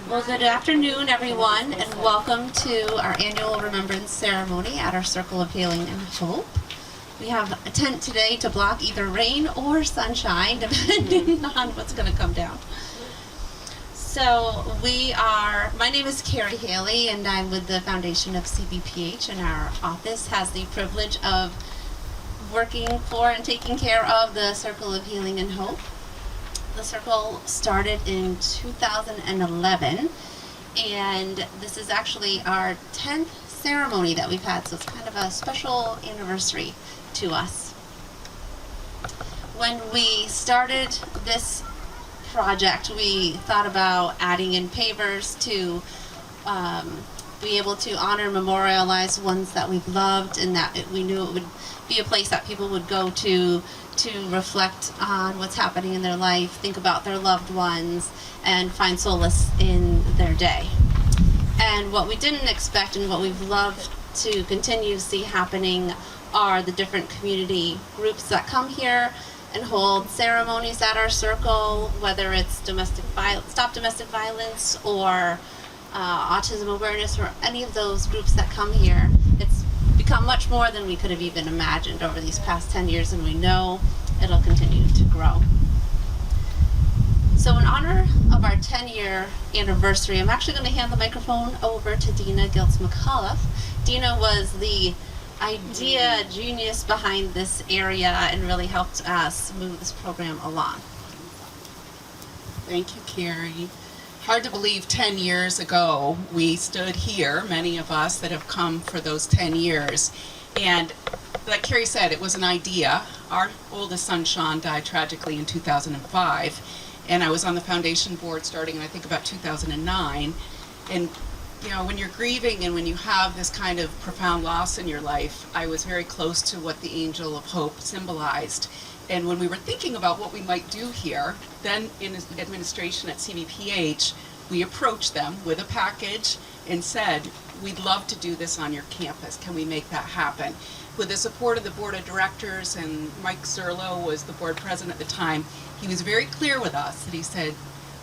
Well, good afternoon, everyone, and welcome to our annual Remembrance Ceremony at our Circle of Healing and Hope. We have a tent today to block either rain or sunshine, depending on what's going to come down. So my name is Kerry Haley, and I'm with the Foundation of CVPH, and our office has the privilege of working for and taking care of the Circle of Healing and Hope. The Circle started in 2011, and this is actually our 10th ceremony that we've had, so it's kind of a special anniversary to us. When we started this project, we thought about adding in pavers to be able to honor and memorialize ones that we've loved, and that we knew it would be a place that people would go to reflect on what's happening in their life, think about their loved ones, and find solace in their day. And what we didn't expect and what we've loved to continue to see happening are the different community groups that come here and hold ceremonies at our circle, whether it's Stop Domestic Violence or autism awareness, or any of those groups that come here. It's become much more than we could have even imagined over these past 10 years, and we know it'll continue to grow. So in honor of our 10-year anniversary, I'm actually going to hand the microphone over to Deena McCullough. Deena was the idea genius behind this area and really helped us move this program along. Thank you, Kerry. Hard to believe 10 years ago we stood here, many of us that have come for those 10 years. And like Kerry said, it was an idea. Our oldest son, Sean, died tragically in 2005. And I was on the foundation board starting in, I think, about 2009. And you know, when you're grieving and when you have this kind of profound loss in your life, I was very close to what the angel of hope symbolized. And when we were thinking about what we might do here, then in administration at CVPH, we approached them with a package and said, we'd love to do this on your campus. Can we make that happen? With the support of the board of directors, and Mike Zerlo was the board president at the time, he was very clear with us that he said,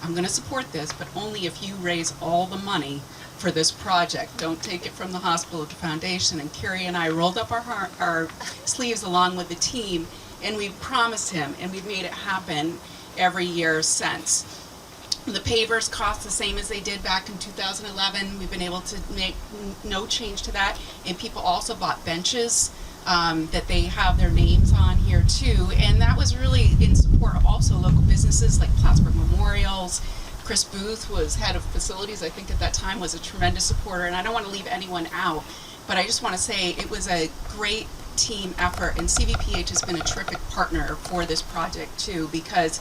I'm going to support this, but only if you raise all the money for this project. Don't take it from the hospital to foundation. And Kerry and I rolled up our sleeves along with the team, and we promised him, and we've made it happen every year since. The pavers cost the same as they did back in 2011. We've been able to make no change to that. And people also bought benches that they have their names on here too. And that was really in support of also local businesses like Plattsburgh Memorials. Chris Booth was head of facilities, I think at that time, was a tremendous supporter. And I don't want to leave anyone out, but I just want to say it was a great team effort, and CVPH has been a terrific partner for this project too, because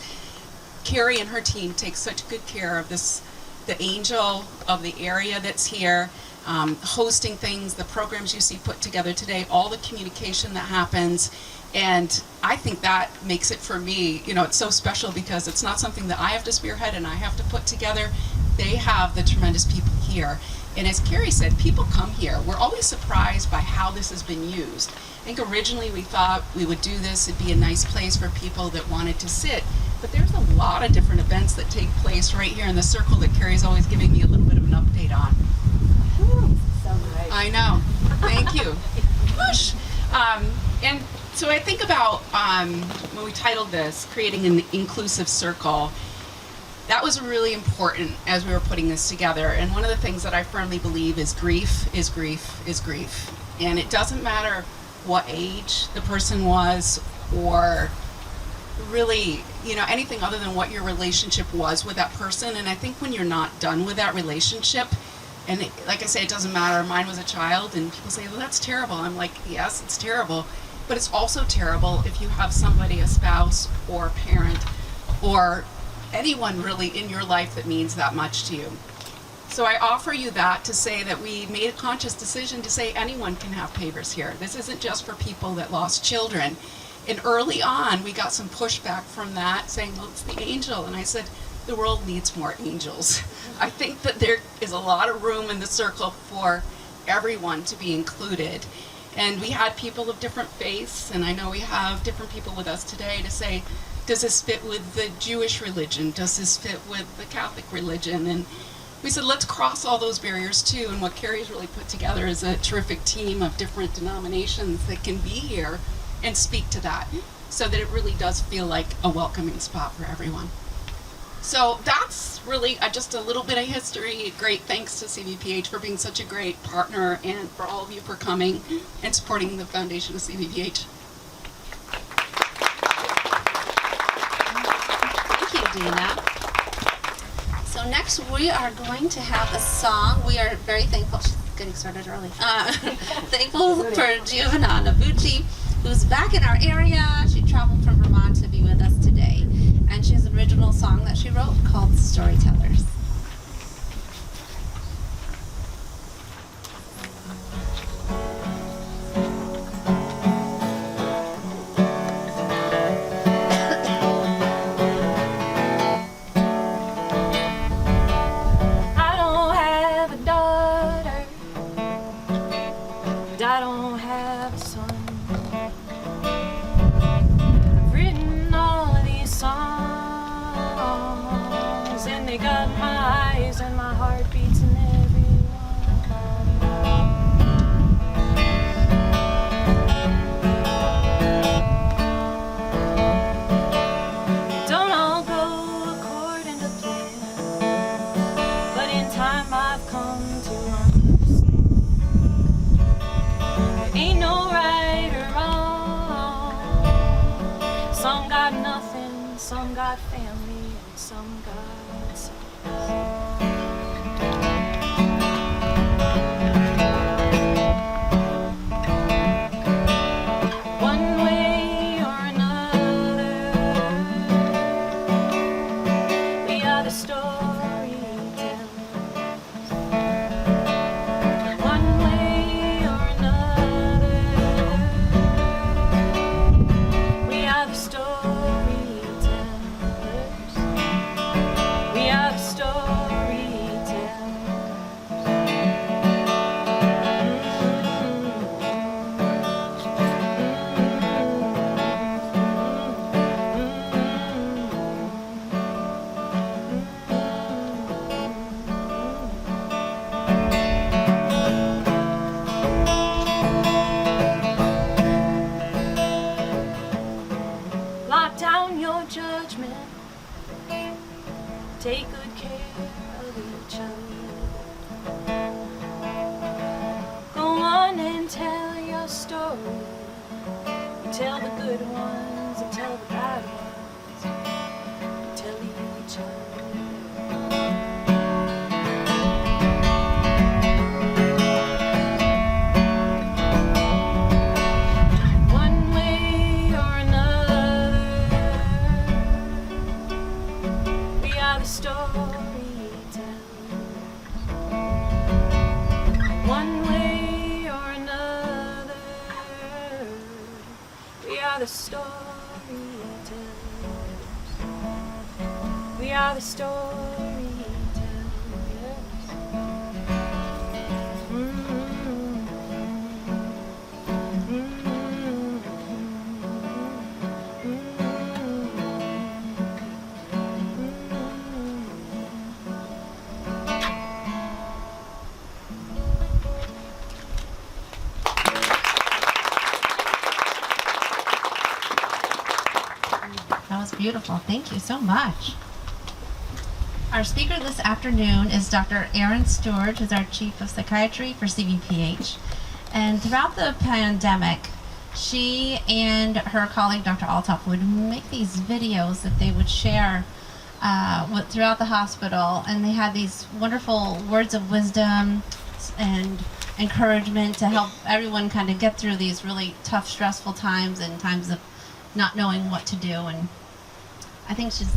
Kerry and her team take such good care of this, the angel of the area that's here, hosting things, the programs you see put together today, all the communication that happens. And I think that makes it, for me, you know, it's so special because it's not something that I have to spearhead and I have to put together. They have the tremendous people here. And as Kerry said, people come here. We're always surprised by how this has been used. I think originally we thought we would do this, it'd be a nice place for people that wanted to sit. But there's a lot of different events that take place right here in the circle that Kerry's always giving me a little bit of an update on. So nice. I know. Thank you. Whoosh. And so I think about when we titled this, Creating an Inclusive Circle, that was really important as we were putting this together. And one of the things that I firmly believe is grief is grief is grief. And it doesn't matter what age the person was, or really, you know, anything other than what your relationship was with that person. And I think when you're not done with that relationship, and like I say, it doesn't matter, mine was a child, and people say, well, that's terrible. I'm like, yes, it's terrible. But it's also terrible if you have somebody, a spouse or a parent or anyone really in your life that means that much to you. So I offer you that to say that we made a conscious decision to say anyone can have pavers here. This isn't just for people that lost children. And early on, we got some pushback from that, saying, well, it's the angel. And I said, the world needs more angels. I think that there is a lot of room in the circle for everyone to be included. And we had people of different faiths, and I know we have different people with us today to say, does this fit with the Jewish religion? Does this fit with the Catholic religion? And we said, let's cross all those barriers too. And what Kerry's really put together is a terrific team of different denominations that can be here and speak to that, so that it really does feel like a welcoming spot for everyone. So that's really just a little bit of history. Great thanks to CVPH for being such a great partner, and for all of you for coming and supporting the Foundation of CVPH. Thank you, Deena. So next we are going to have a song. We are very thankful. She's getting started early. Thankful for Giovanina Bucci, who's back in our area. She traveled from Vermont to be with us today. And she has an original song that she wrote called Storytellers. I don't have a daughter, and I don't have a son. I've written all of these songs, and they got my eyes and my heart beats in every one. Don't all go according to plan, but in time I've come to understand there ain't no right or wrong. Some got nothing, some got family, and some got sex. One way or another, we are the storytellers. One way or another, we are the storytellers. We are the storytellers. Lock down your judgment. Take good care of each other. Go on and tell your story. Tell the good ones and tell the bad ones. Tell each other. One way or another, we are the storytellers. One way or another, we are the storytellers. We are the storytellers. That was beautiful. Thank you so much. Our speaker this afternoon is Dr. Aron Steward, who's our Chief of Psychiatry for CVPH. And throughout the pandemic, she and her colleague, Dr. Althoff, would make these videos that they would share throughout the hospital. And they had these wonderful words of wisdom and encouragement to help everyone kind of get through these really tough, stressful times and times of not knowing what to do. And I think she's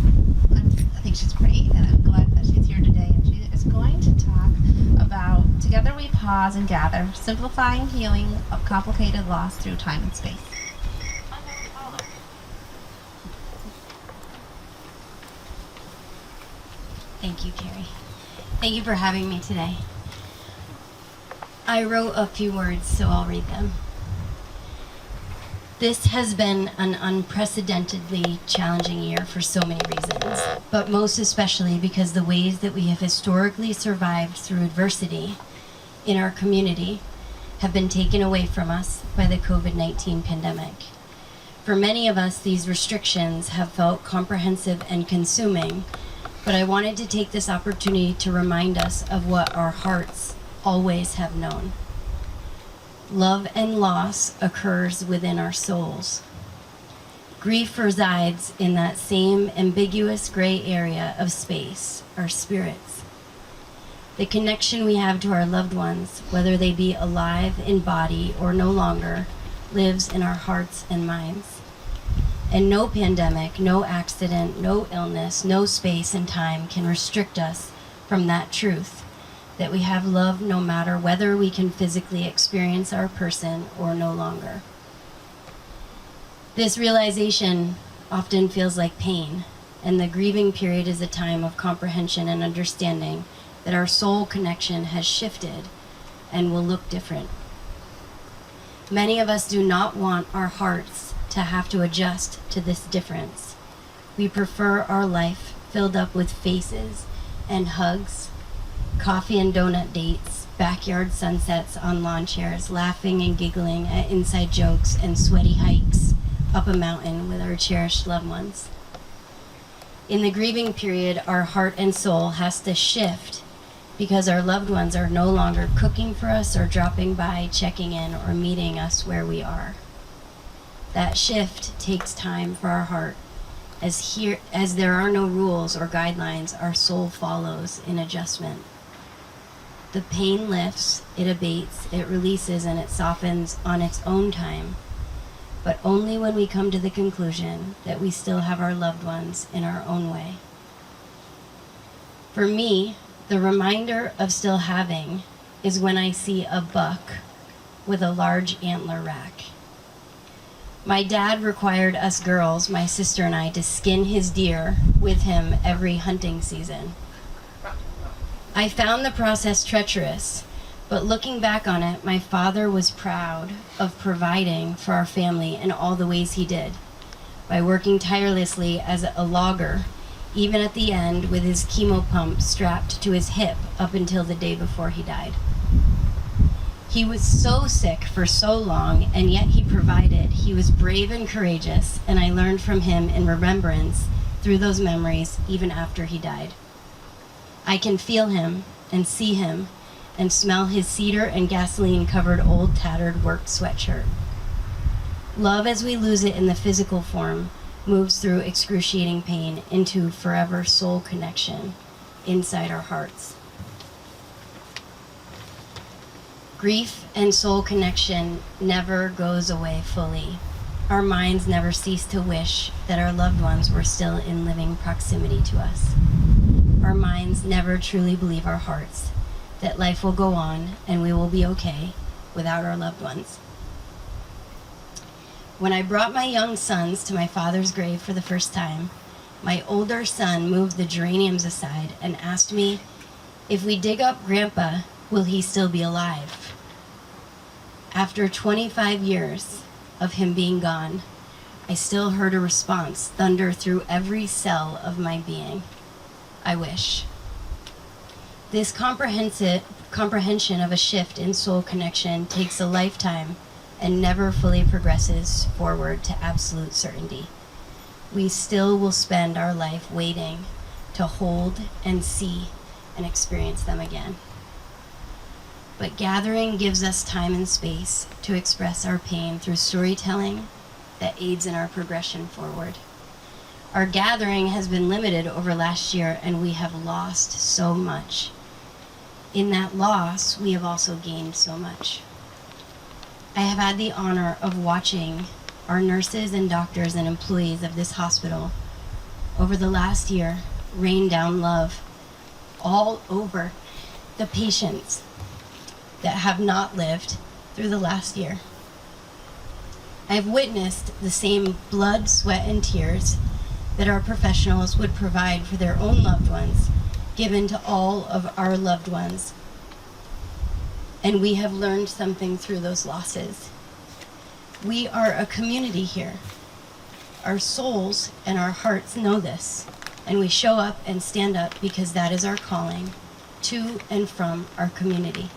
great, and I'm glad that she's here today. And she is going to talk about Together We Pause and Gather, Simplifying Healing of Complicated Loss Through Time and Space. Thank you, Kerry. Thank you for having me today. I wrote a few words, so I'll read them. This has been an unprecedentedly challenging year for so many reasons, but most especially because the ways that we have historically survived through adversity in our community have been taken away from us by the COVID-19 pandemic. For many of us, these restrictions have felt comprehensive and consuming, but I wanted to take this opportunity to remind us of what our hearts always have known. Love and loss occurs within our souls. Grief resides in that same ambiguous gray area of space, our spirits. The connection we have to our loved ones, whether they be alive in body or no longer, lives in our hearts and minds. And no pandemic, no accident, no illness, no space and time can restrict us from that truth, that we have love no matter whether we can physically experience our person or no longer. This realization often feels like pain, and the grieving period is a time of comprehension and understanding that our soul connection has shifted and will look different. Many of us do not want our hearts to have to adjust to this difference. We prefer our life filled up with faces and hugs, coffee and donut dates, backyard sunsets on lawn chairs, laughing and giggling at inside jokes, and sweaty hikes up a mountain with our cherished loved ones. In the grieving period, our heart and soul has to shift because our loved ones are no longer cooking for us or dropping by, checking in, or meeting us where we are. That shift takes time for our heart. As there are no rules or guidelines, our soul follows in adjustment. The pain lifts, it abates, it releases, and it softens on its own time, but only when we come to the conclusion that we still have our loved ones in our own way. For me, the reminder of still having is when I see a buck with a large antler rack. My dad required us girls, my sister and I, to skin his deer with him every hunting season. I found the process treacherous, but looking back on it, my father was proud of providing for our family in all the ways he did, by working tirelessly as a logger, even at the end with his chemo pump strapped to his hip up until the day before he died. He was so sick for so long, and yet he provided. He was brave and courageous, and I learned from him in remembrance through those memories even after he died. I can feel him and see him and smell his cedar and gasoline-covered old tattered work sweatshirt. Love, as we lose it in the physical form, moves through excruciating pain into forever soul connection inside our hearts. Grief and soul connection never goes away fully. Our minds never cease to wish that our loved ones were still in living proximity to us. Our minds never truly believe our hearts that life will go on and we will be okay without our loved ones. When I brought my young sons to my father's grave for the first time, my older son moved the geraniums aside and asked me, if we dig up Grandpa, will he still be alive? After 25 years of him being gone, I still heard a response thunder through every cell of my being. I wish. This comprehension of a shift in soul connection takes a lifetime and never fully progresses forward to absolute certainty. We still will spend our life waiting to hold and see and experience them again. But gathering gives us time and space to express our pain through storytelling that aids in our progression forward. Our gathering has been limited over last year, and we have lost so much. In that loss, we have also gained so much. I have had the honor of watching our nurses and doctors and employees of this hospital over the last year rain down love all over the patients that have not lived through the last year. I have witnessed the same blood, sweat, and tears that our professionals would provide for their own loved ones, given to all of our loved ones. And we have learned something through those losses. We are a community here. Our souls and our hearts know this, and we show up and stand up because that is our calling to and from our community.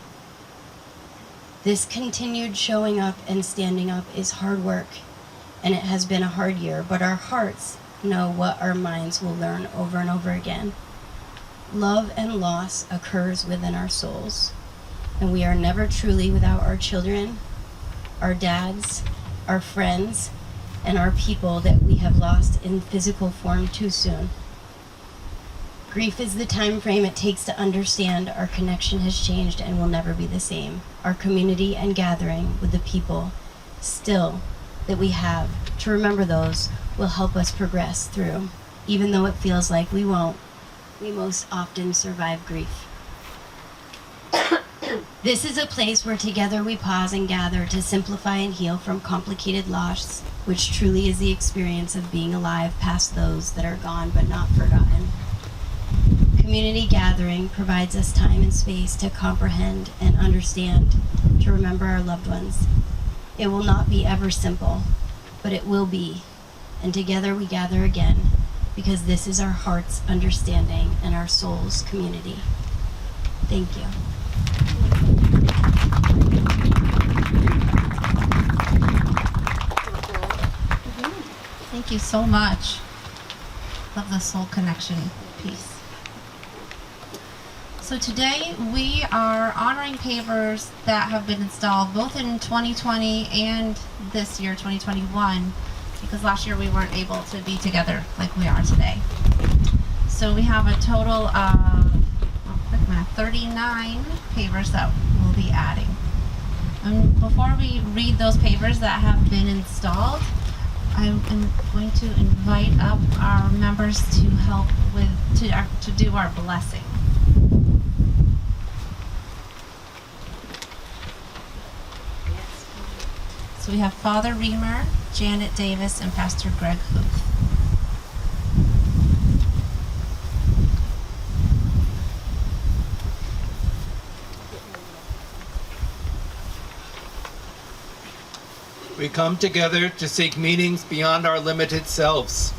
This continued showing up and standing up is hard work, and it has been a hard year, but our hearts know what our minds will learn over and over again. Love and loss occurs within our souls, and we are never truly without our children, our dads, our friends, and our people that we have lost in physical form too soon. Grief is the time frame it takes to understand our connection has changed and will never be the same. Our community and gathering with the people still that we have to remember those will help us progress through. Even though it feels like we won't, we most often survive grief. This is a place where together we pause and gather to simplify and heal from complicated loss, which truly is the experience of being alive past those that are gone but not forgotten. Community gathering provides us time and space to comprehend and understand, to remember our loved ones. It will not be ever simple, but it will be. And together we gather again, because this is our heart's understanding and our soul's community. Thank you. Thank you so much. Love the soul connection piece. So today we are honoring pavers that have been installed both in 2020 and this year, 2021, because last year we weren't able to be together like we are today. So we have a total of 39 pavers that we'll be adding. And before we read those pavers that have been installed, I am going to invite up our members to help with to do our blessing. So we have Father Reamer, Janet Davis, and Pastor Greg Huth. We come together to seek meanings beyond our limited selves.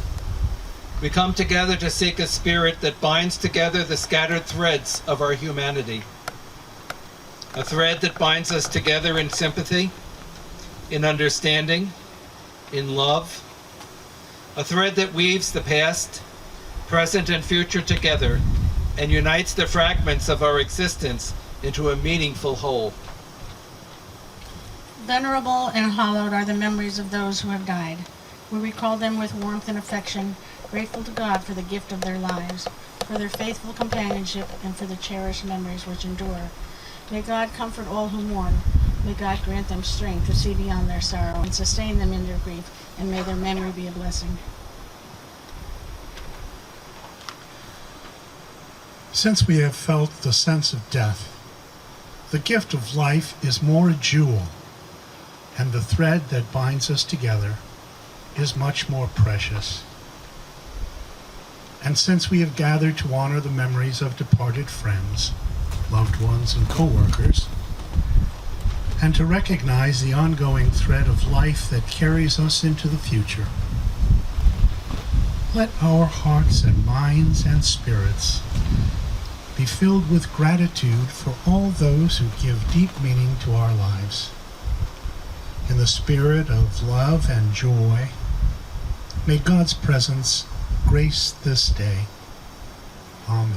We come together to seek a spirit that binds together the scattered threads of our humanity. A thread that binds us together in sympathy, in understanding, in love. A thread that weaves the past, present, and future together and unites the fragments of our existence into a meaningful whole. Venerable and hallowed are the memories of those who have died. We recall them with warmth and affection, grateful to God for the gift of their lives, for their faithful companionship, and for the cherished memories which endure. May God comfort all who mourn. May God grant them strength to see beyond their sorrow and sustain them in their grief, and may their memory be a blessing. Since we have felt the sense of death, the gift of life is more a jewel, and the thread that binds us together is much more precious. And since we have gathered to honor the memories of departed friends, loved ones, and co-workers, and to recognize the ongoing thread of life that carries us into the future, let our hearts and minds and spirits be filled with gratitude for all those who give deep meaning to our lives. In the spirit of love and joy, may God's presence grace this day. Amen.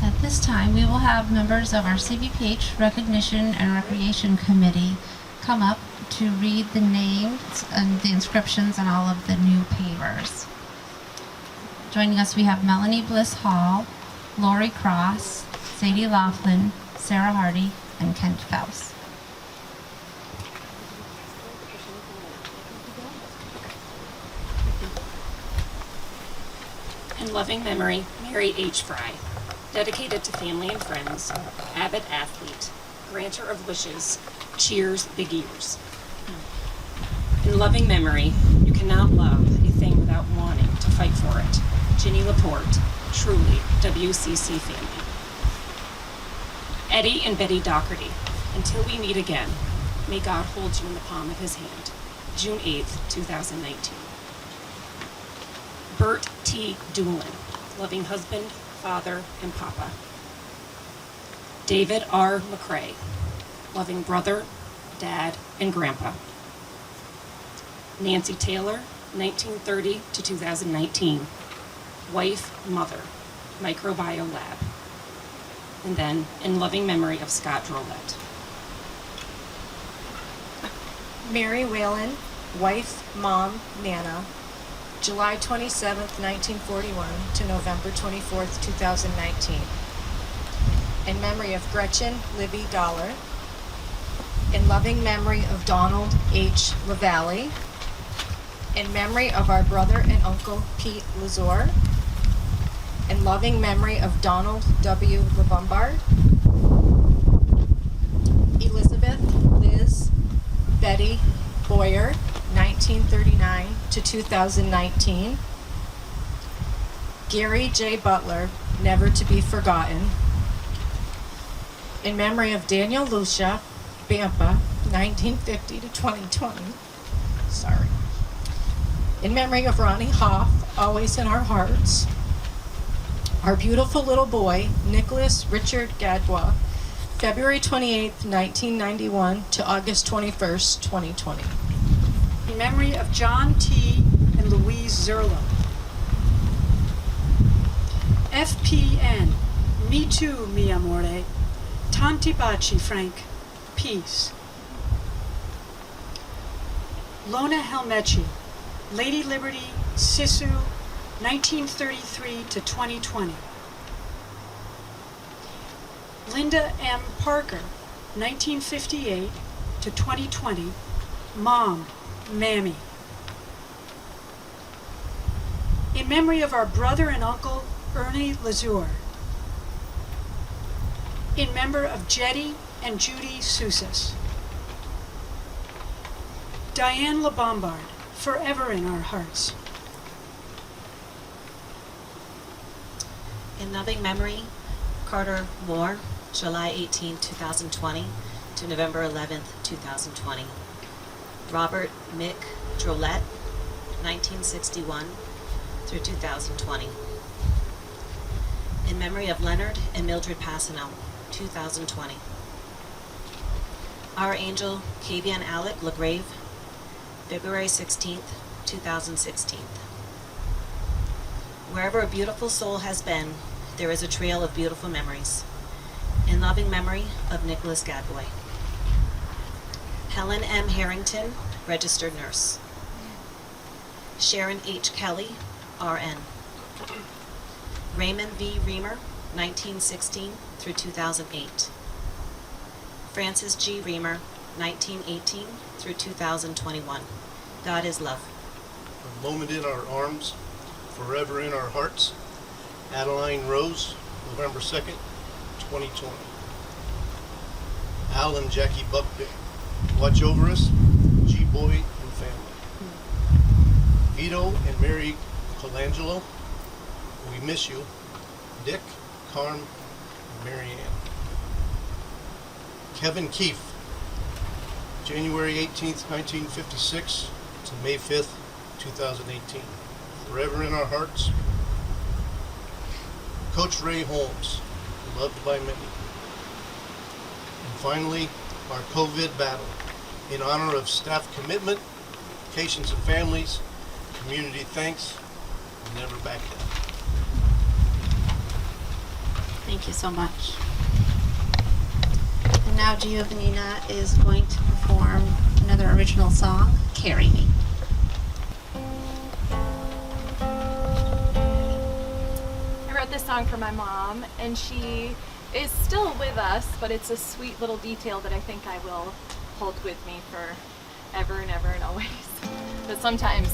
At this time, we will have members of our CVPH Recognition and Recreation Committee come up to read the names and the inscriptions on all of the new pavers. Joining us, we have Melanie Bliss Hall, Lori Cross, Sadie Laughlin, Sarah Hardy, and Kent Faust. In loving memory, Mary H. Fry, dedicated to family and friends, avid athlete, granter of wishes, cheers big ears. In loving memory, you cannot love a thing without wanting to fight for it. Ginny Laporte, truly WCC family. Eddie and Betty Doherty, until we meet again, may God hold you in the palm of his hand. June 8th, 2019. Bert T. Doolin, loving husband, father, and papa. David R. McCrae, loving brother, dad, and grandpa. Nancy Taylor, 1930 to 2019. Wife, mother, microbiome lab. And then, in loving memory of Scott Drolette. Mary Whalen, wife, mom, Nana, July 27th, 1941 to November 24th, 2019. In memory of Gretchen Libby Dollar. In loving memory of Donald H. LaValle. In memory of our brother and uncle Pete Lazor. In loving memory of Donald W. LeBombard. Elizabeth Liz Betty Boyer, 1939 to 2019. Gary J. Butler, never to be forgotten. In memory of Daniel Lucia, Bampa, 1950 to 2020. Sorry. In memory of Ronnie Hoff, always in our hearts. Our beautiful little boy, Nicholas Richard Gadbois, February 28th, 1991 to August 21st, 2020. In memory of John T. and Louise Zerlo. FPN, Me Too, Mi Amore, Tanti Baci, Frank, Peace. Lona Helmechi, Lady Liberty, Sisu, 1933 to 2020. Linda M. Parker, 1958 to 2020, Mom, Mammy. In memory of our brother and uncle, Ernie Lazur. In memory of Jetty and Judy Sousis. Diane LeBombard, forever in our hearts. In loving memory, Carter Moore, July 18, 2020 to November 11, 2020. Robert Mick Drolette, 1961 through 2020. In memory of Leonard and Mildred Passano, 2020. Our angel, Kavian Alec LaGrave, February 16, 2016. Wherever a beautiful soul has been, there is a trail of beautiful memories. In loving memory of Nicholas Gadboy. Helen M. Harrington, registered nurse. Sharon H. Kelly, RN. Raymond V. Reamer, 1916 through 2008. Francis G. Reamer, 1918 through 2021. God is love. A moment in our arms, forever in our hearts. Adeline Rose, November 2nd, 2020. Al and Jackie Buckpick, watch over us, G-Boy and family. Vito and Mary Colangelo, we miss you. Dick, Carm, and Mary Ann. Kevin Keefe, January 18th, 1956 to May 5th, 2018. Forever in our hearts. Coach Ray Holmes, loved by many. And finally, our COVID battle. In honor of staff commitment, patients and families, community thanks, and never back down. Thank you so much. And now Giovanina is going to perform another original song, Carry Me. I wrote this song for my mom, and she is still with us, but it's a sweet little detail that I think I will hold with me for ever and ever and always. But sometimes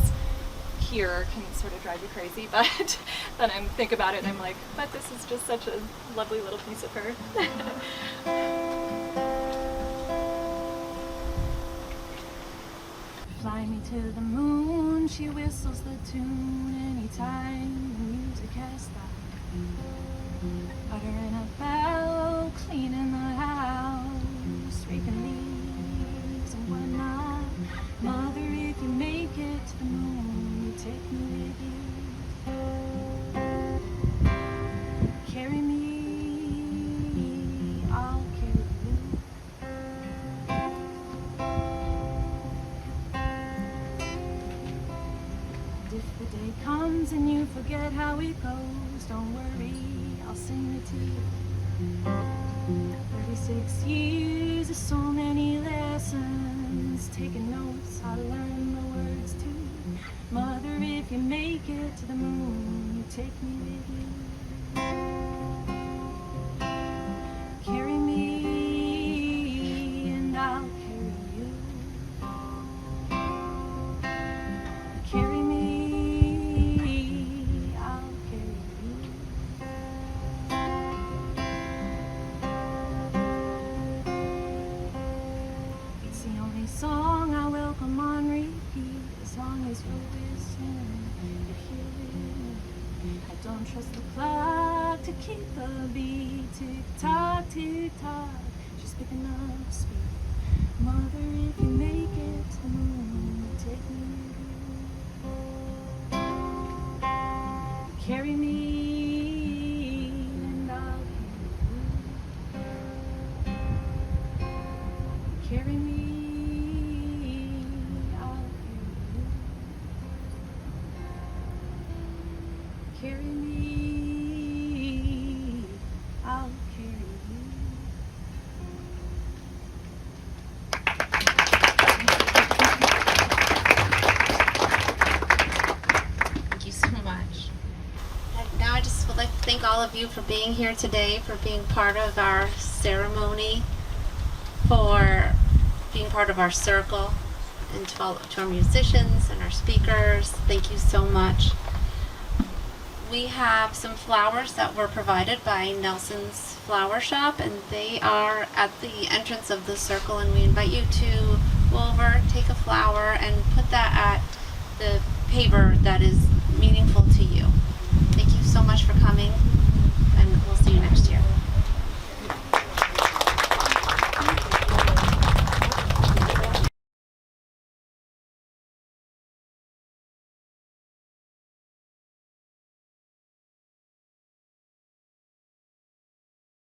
here can sort of drive you crazy, but then I think about it and I'm like, but this is just such a lovely little piece of her. Fly me to the moon, she whistles the tune anytime you music has stopped. Butter in a barrel, cleaning the house, raking leaves and whatnot. Mother, if you make it to the moon, you take me with you. Carry me, I'll carry you. And if the day comes and you forget how it goes, don't worry, I'll sing it to you. 36 years of so many lessons, taking notes, I learn the words too. Mother, if you make it to the moon, you take me with you. Carry me and I'll carry you. Carry me, I'll carry you. It's the only song I welcome on repeat, as long as you're listening, you're hearing. I don't trust the clock to keep the beat. Tick tock, she's picking up speed. Mother, if you make it to the moon, take me with you. Carry me and I'll carry you. Carry me, I'll carry you. Carry me, I'll carry you. Thank you so much. And now I just would like to thank all of you for being here today, for being part of our ceremony, for being part of our circle, and to our musicians and our speakers. Thank you so much. We have some flowers that were provided by Nelson's Flower Shop, and they are at the entrance of the circle, and we invite you to go over, take a flower, and put that at the paver that is meaningful to you. Thank you so much for coming, and we'll see you next year.